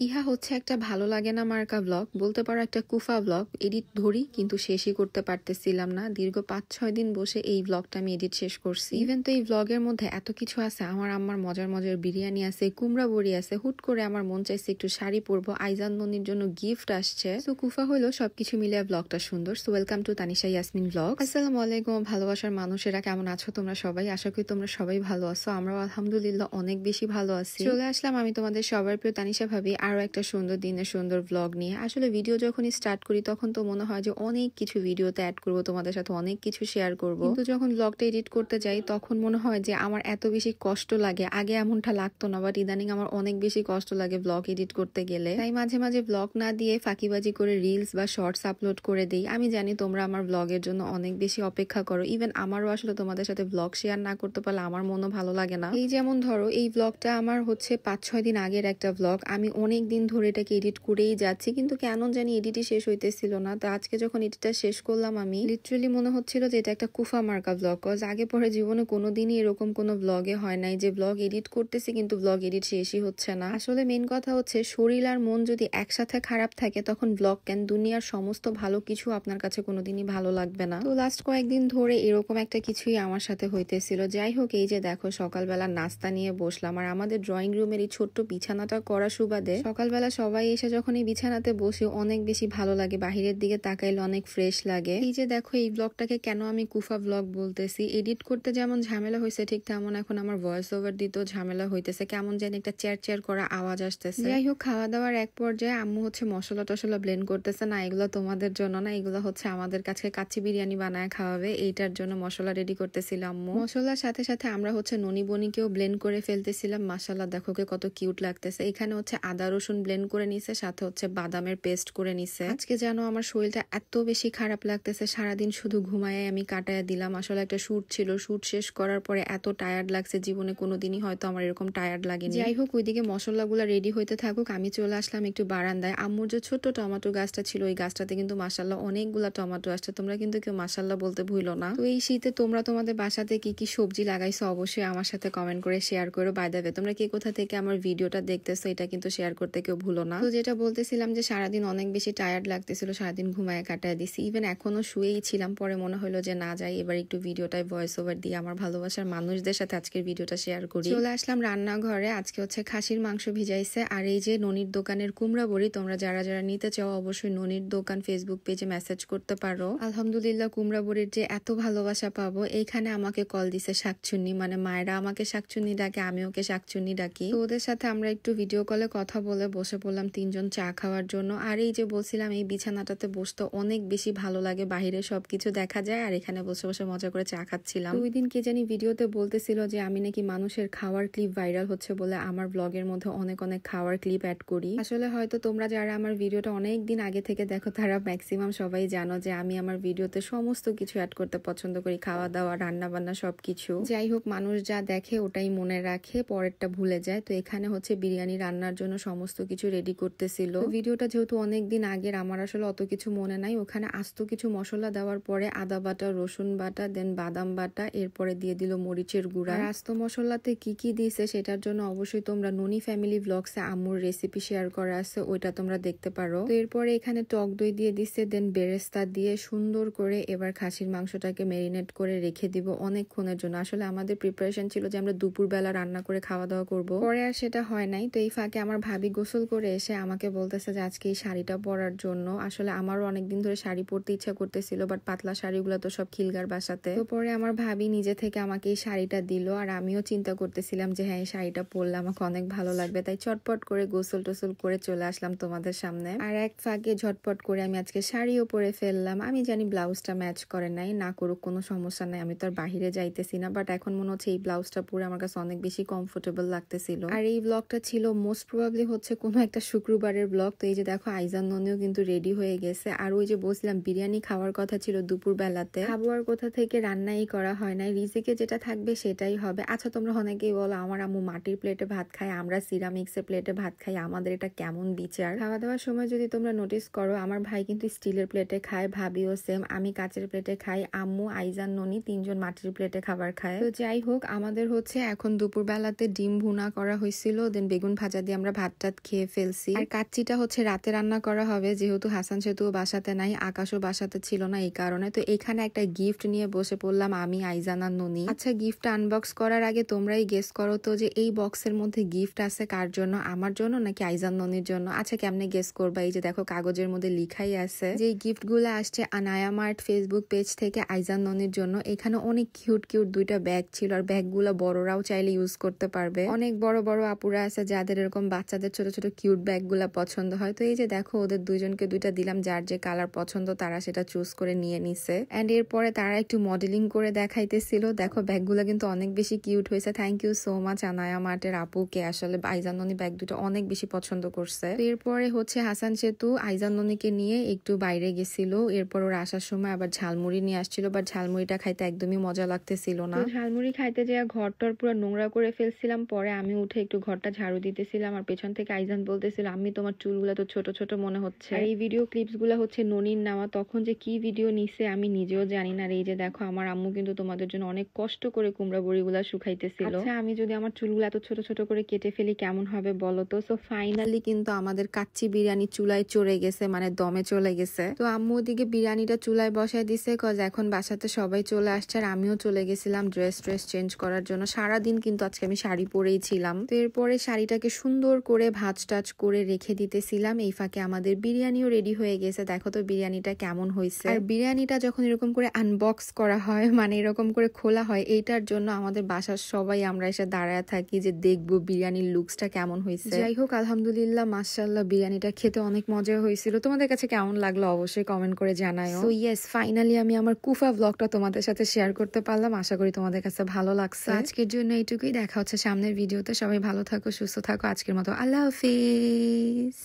ইহা হচ্ছে একটা ভালো লাগে না মার্কা ব্লগ, বলতে পারো একটা কুফা ব্লগ। এডিট ধরি কিন্তু শেষই করতে পারতেছিলাম না। দীর্ঘ 5-6 দিন বসে এই ব্লগটা আমি এডিট শেষ করছি। ইভেন তো এই ব্লগের মধ্যে এত কিছু আছে, আমার আম্মার মজার মজার বিরিয়ানি আছে, কুমড়া বড়ি আছে, হুট করে আমার মন চাইছে একটু শাড়ি পরবো, আইজান ননির জন্য গিফট আসছে। তো কুফা হইলো সবকিছু মিলিয়ে ব্লগটা সুন্দর। So welcome to Tanisha Yasmin blog. আসসালামু আলাইকুম ভালোবাসার মানুষেরা, কেমন আছো তোমরা সবাই? আশা করি তোমরা সবাই ভালো আছো। আমরাও আলহামদুলিল্লাহ অনেক বেশি ভালো আছি। চলে আসলাম আমি তোমাদের সবার প্রিয় তানিশা ভাবি আরো একটা সুন্দর দিনের সুন্দর ব্লগ নিয়ে। আসলে ভিডিও যখনই স্টার্ট করি তখন তো মনে হয় যে অনেক কিছু ভিডিওতে অ্যাড করবো, তোমাদের সাথে অনেক কিছু শেয়ার করবো, কিন্তু যখন ব্লগটা এডিট করতে যাই তখন মনে হয় যে আমার এত বেশি কষ্ট লাগে। আগে এমনটা লাগতো না, বাট ইদানিং আমার অনেক বেশি কষ্ট লাগে ব্লগ এডিট করতে গেলে। তাই মাঝে মাঝে ব্লগ না দিয়ে ফাঁকিবাজি করে রিলস বা শর্টস আপলোড করে দিই। আমি জানি তোমরা আমার ব্লগের জন্য অনেক বেশি অপেক্ষা করো। ইভেন আমারও আসলে তোমাদের সাথে ব্লগ শেয়ার না করতে পারলে আমার মনও ভালো লাগে না। এই যেমন ধরো এই ব্লগটা আমার হচ্ছে 5-6 দিন আগের একটা ব্লগ। আমি অনেক দিন ধরে এটাকে এডিট করেই যাচ্ছি, কিন্তু কেন জানি এডিটই শেষ হইতেছিল না। তো আজকে যখন এডিটটা শেষ করলাম আমি লিটারালি মনে হচ্ছিল যে এটা একটা কুফা মার্কা ব্লগ। কজ আগে পরে জীবনে কোনোদিনই এরকম কোনো ব্লগে হয় নাই যে ব্লগ এডিট করতেছি কিন্তু ব্লগ এডিট শেষই হচ্ছে না। আসলে মেন কথা হচ্ছে শরীর আর মন যদি একসাথে খারাপ থাকে তখন ব্লগ কেন, দুনিয়ার সমস্ত ভালো কিছু আপনার কাছে কোনোদিনই ভালো লাগবে না। তো লাস্ট কয়েকদিন ধরে এরকম একটা কিছুই আমার সাথে হইতেছিল। যাই হোক, এই যে দেখো সকালবেলা নাস্তা নিয়ে বসলাম, আর আমাদের ড্রয়িং রুমের এই ছোট্ট বিছানাটা করা সুবাদে সকালবেলা সবাই এসে যখন এই বিছানাতে বসে অনেক বেশি ভালো লাগে, বাহিরের দিকে তাকাইলে অনেক ফ্রেশ লাগে। এই যে দেখো এই ব্লগটাকে কেন আমি কুফা ব্লগ বলতেছি, এডিট করতে যেমন ঝামেলা হয়েছে ঠিক তেমন এখন আমার ভয়েস ওভার দিতেও ঝামেলা হইতেছে। কেমন যেন একটা চেয়ার করা আওয়াজ আসতেছে। যাই হোক, খাওয়া দাওয়ার এক পর্যায়ে আম্মু হচ্ছে মশলা টশলা ব্লেন্ড করতেছে। না, এগুলো তোমাদের জন্য না, এগুলো হচ্ছে আমাদের কাছে কাচ্চি বিরিয়ানি বানায় খাওয়াবে, এইটার জন্য মশলা রেডি করতেছিল আম্মু। মশলার সাথে সাথে আমরা হচ্ছে ননি বনিকেও ব্লেন্ড করে ফেলতেছিলাম। মাশাআল্লাহ দেখো কে কত কিউট লাগতেছে। এখানে হচ্ছে আদা রসুন ব্লেন্ড করে নিছে, সাথে হচ্ছে বাদামের পেস্ট করে নিছে। আজকে যেন আমার শরীরটা এত বেশি খারাপ লাগতেছে, সারাদিন শুধু ঘুমায় আমি কাটায় দিলাম। আসলে একটা শুট ছিল, শুট শেষ করার পরে এত টায়ার্ড লাগছে, জীবনে কোনোদিনই হয়তো আমার এরকম টায়ার্ড লাগেনি। যাই হোক, ওইদিকে মশলাগুলো রেডি হইতে থাকুক, আমি চলে আসলাম একটু বারান্দায়। আম্মুর যে ছোট্ট টমেটো গাছটা ছিল, ওই গাছটাতে কিন্তু মাশাআল্লাহ অনেকগুলা টমেটো আসছে। তোমরা কিন্তু কেউ মাশাআল্লাহ বলতে ভুলো না। তো এই শীতে তোমরা তোমাদের বাসাতে কি কি সবজি লাগাইছো অবশ্যই আমার সাথে কমেন্ট করে শেয়ার করো। বাই দ্য ওয়ে, তোমরা কে কোথা থেকে আমার ভিডিওটা দেখতেছো এটা কিন্তু শেয়ার করতে কেউ ভুলো না। তো যেটা বলতেছিলাম যে সারাদিন অনেক বেশি টায়ার্ড লাগতেছিল, সারাদিন ঘুমায় কাটায় দিছি। ইভেন এখনো শুয়েই ছিলাম, পরে মনে হলো যে না যাই, এবার একটু ভিডিওটায় ভয়েস ওভার দিয়ে আমার ভালোবাসার মানুষদের সাথে আজকের ভিডিওটা শেয়ার করি। চলে আসলাম রান্নাঘরে। আজকে হচ্ছে খাসির মাংস ভিজাইছে, আর এই যে ননির দোকানের কুমড়া বড়ি। তোমরা যারা যারা নিতে চাও অবশ্যই ননির দোকান ফেসবুক পেজে মেসেজ করতে পারো। আলহামদুলিল্লাহ কুমড়া বড়ির যে এত ভালোবাসা পাবো। এইখানে আমাকে কল দিছে শাকচুন্নি, মানে মায়েরা আমাকে শাকচুন্নি ডাকে, আমি ওকে শাকচুন্নি ডাকি। তো ওদের সাথে আমরা একটু ভিডিও কলে কথা বলে বসে পড়লাম তিনজন চা খাওয়ার জন্য। আর এই যে বলছিলাম এই বিছানাটাতে বসতে অনেক বেশি ভালো লাগে, বাহিরে সবকিছু দেখা যায়, আর এখানে বসে বসে মজা করে চা খাচ্ছিলাম। ওই দিন কে জানি ভিডিওতে বলতেছিল যে আমি নাকি মানুষের খাওয়ার ক্লিপ ভাইরাল হচ্ছে বলে আমার ব্লগের মধ্যে অনেক অনেক খাওয়ার ক্লিপ অ্যাড করি। আসলে হয়তো তোমরা যারা আমার ভিডিওটা অনেক দিন আগে থেকে দেখো তারা ম্যাক্সিমাম সবাই জানো যে আমি আমার ভিডিওতে সমস্ত কিছু অ্যাড করতে পছন্দ করি, খাওয়া দাওয়া রান্না বান্না সবকিছু। যাই হোক, মানুষ যা দেখে ওটাই মনে রাখে, পরেরটা ভুলে যায়। তো এখানে হচ্ছে বিরিয়ানি রান্নার জন্য সমস্ত কিছু রেডি করতেছিল। ভিডিওটা যেহেতু অনেক দিন আগের, আমার আসলে অত কিছু মনে নাই। ওখানে আস্ত কিছু মশলা দেওয়ার পরে আদা বাটা, রসুন বাটা, দেন বাদাম বাটা, এরপরে দিয়ে দিল মরিচের গুঁড়া। আর আস্ত মশলাতে কি কি দিয়েছে সেটার জন্য অবশ্যই তোমরা ননি ফ্যামিলি ব্লগসে আম্মুর রেসিপি শেয়ার করা আছে, ওইটা তোমরা দেখতে পারো। তো এরপরে এখানে টক দই দিয়ে দিচ্ছে, দেন বেরেস্তা দিয়ে সুন্দর করে এবার খাসির মাংসটাকে মেরিনেট করে রেখে দিব অনেকক্ষণের জন্য। আসলে আমাদের প্রিপারেশন ছিল যে আমরা দুপুরবেলা রান্না করে খাওয়া দাওয়া করবো, পরে আর সেটা হয় নাই। তো এই ফাঁকে আমার ভাবি গোসল করে এসে আমাকে বলতেছে যে আজকে এই শাড়িটা পরার জন্য। আসলে আমারও অনেকদিন ধরে শাড়ি পরতে ইচ্ছা করতেছিল, বাট পাতলা শাড়িগুলো তো সব খিলগার বাসাতে। তো পরে আমার ভাবি নিজে থেকে আমাকে এই শাড়িটা দিল, আর আমিও চিন্তা করতেছিলাম যে হ্যাঁ এই শাড়িটা পরলে আমাকে অনেক ভালো লাগবে। তাই চটপট করে গোসল টোসল করে চলে আসলাম তোমাদের সামনে। আর এক ফাঁকে ঝটপট করে আমি আজকে শাড়িও পরে ফেললাম। আমি জানি ব্লাউজটা ম্যাচ করে নাই, না করুক কোনো সমস্যা নাই, আমি তো আর বাহিরে যাইতেছি না, বাট এখন মনে হচ্ছে এই ব্লাউজটা পরে আমার কাছে অনেক বেশি কমফোর্টেবল লাগতেছিল। আর এই ব্লগটা ছিল মোস্ট প্রবাবলি হচ্ছে কোনো একটা শুক্রবারের ব্লগ। তো এই যে দেখো আইজান ননিও কিন্তু রেডি হয়ে গেছে। আর ওই যে বলছিলাম বিরিয়ানি খাওয়ার কথা ছিল দুপুর বেলাতে, খাবো আর কোথা থেকে, রান্নাই করা হয় নাই। রিজিকে যেটা থাকবে সেটাই হবে। আচ্ছা তোমরা অনেকেই বলো আমার আম্মু মাটির প্লেটে ভাত খায়, আমরা সিরামিক্সের প্লেটে ভাত খাই, আমাদের এটা কেমন বিচার? খাওয়া দাওয়ার সময় যদি তোমরা নোটিস করো, আমার ভাই কিন্তু স্টিলের প্লেটে খায়, ভাবিও সেম, আমি কাচের প্লেটে খাই, আম্মু আইজান ননি তিনজন মাটির প্লেটে খাবার খায়। তো যাই হোক, আমাদের হচ্ছে এখন দুপুর বেলাতে ডিম ভুনা করা হয়েছিল, দেন বেগুন ভাজা দিয়ে আমরা ভাতটা ভাত খেয়ে ফেলছি। আর কাচ্চিটা হচ্ছে রাতে রান্না করা হবে, যেহেতু হাসান সেতুও বাসাতে নাই, আকাশও বাসাতে ছিল না, এই কারণে। তো এখানে একটা গিফট নিয়ে বসে পড়লাম আমি, আইজান আর ননি। আচ্ছা, গিফট আনবক্স করার আগে তোমরাই গেস করো তো যে এই বক্সের মধ্যে গিফট আছে কার জন্য, আমার জন্য নাকি আইজান ননির জন্য? আচ্ছা, কেমনে গেস করবা? এই যে দেখো কাগজের মধ্যে লিখাই আছে যে গিফট গুলো আসছে আনায়া মার্ট ফেসবুক পেজ থেকে আইজান ননির জন্য। এখানে অনেক কিউট কিউট দুইটা ব্যাগ ছিল, আর ব্যাগগুলো বড়রাও চাইলে ইউজ করতে পারবে। অনেক বড় বড় আপুরা আছে যাদের এরকম বাচ্চাদের ছোট ছোট কিউট ব্যাগগুলো পছন্দ হয়। তো এই যে দেখো ওদের দুইজনকে দুইটা দিলাম, যার যে কালার পছন্দ তারা সেটা চুজ করে নিয়ে নিছে। এন্ড এরপরে তারা একটু মডেলিং করে দেখাইতেছিল। দেখো ব্যাগগুলো কিন্তু অনেক বেশি কিউট হয়েছে। Thank you so much Anaya মার্টের আপুকে, আসলে আইজান ননি ব্যাগ দুটো অনেক বেশি পছন্দ করছে। এরপরে হচ্ছে হাসান সেতু আইজান ননিকে নিয়ে একটু বাইরে গেছিল। এরপর ওর আসার সময় আবার ঝালমুড়ি নিয়ে আসছিল, বাট ঝালমুড়িটা খাইতে একদমই মজা লাগতেছিল না। ঝালমুড়ি খাইতে যেয়ে ঘরটার পুরো নোংরা করে ফেলছিলাম। পরে আমি উঠে একটু ঘরটা ঝাড়ু দিতেছিলাম, আর পেছন থেকে আইজান বলতেছিল আমি তোমার চুলগুলো তো ছোট ছোট মনে হচ্ছে। আর এই ভিডিও ক্লিপস গুলা হচ্ছে ননির নেওয়া, তখন যে কি ভিডিও নিছে আমি নিজেও জানি না। আর এই যে দেখো আমার আম্মু কিন্তু তোমাদের জন্য অনেক কষ্ট করে কুমড়া বড়িগুলা শুকাইতেছিল। আচ্ছা, আমি যদি আমার চুলগুলো এত ছোট ছোট করে কেটে ফেলি কেমন হবে বলো তো? সো ফাইনালি কিন্তু আমাদের কাচ্চি বিরিয়ানি চুলায় চড়ে গেছে, মানে দমে চলে গেছে। তো আম্মু ওদিকে বিরিয়ানিটা চুলায় বসায় দিছে, কজ এখন বাসাতে সবাই চলে আসছে। আর আমিও চলে গেছিলাম ড্রেস চেঞ্জ করার জন্য। সারাদিন কিন্তু আজকে আমি শাড়ি পরেই ছিলাম। তো এরপরে শাড়িটাকে সুন্দর করে ভাঁজ টাচ করে রেখে দিতেছিলাম। এই ফাঁকে আমাদের বিরিয়ানিও রেডি হয়ে গেছে। দেখো তো বিরিয়ানিটা কেমন হয়েছে। আর বিরিয়ানিটা যখন এরকম করে আনবক্স করা হয়, মানে এরকম করে খোলা হয়, এইটার জন্য আমাদের বাসার সবাই আমরা এসে দাঁড়ায় থাকি যে দেখবো বিরিয়ানির লুকসটা কেমন হয়েছে। যাই হোক, আলহামদুলিল্লাহ মাশাআল্লাহ বিরিয়ানিটা খেতে অনেক মজা হয়েছিল। তোমাদের কাছে কেমন লাগলো অবশ্যই কমেন্ট করে জানাও। সো ইয়েস, ফাইনালি আমি আমার কুফা ব্লগটা তোমাদের সাথে শেয়ার করতে পারলাম। আশা করি তোমাদের কাছে ভালো লাগছে। আজকের জন্য এইটুকুই, দেখা হচ্ছে সামনের ভিডিওতে। সবাই ভালো থাকো, সুস্থ থাকো। আজকের মতো আল্লাহ হাফিজ।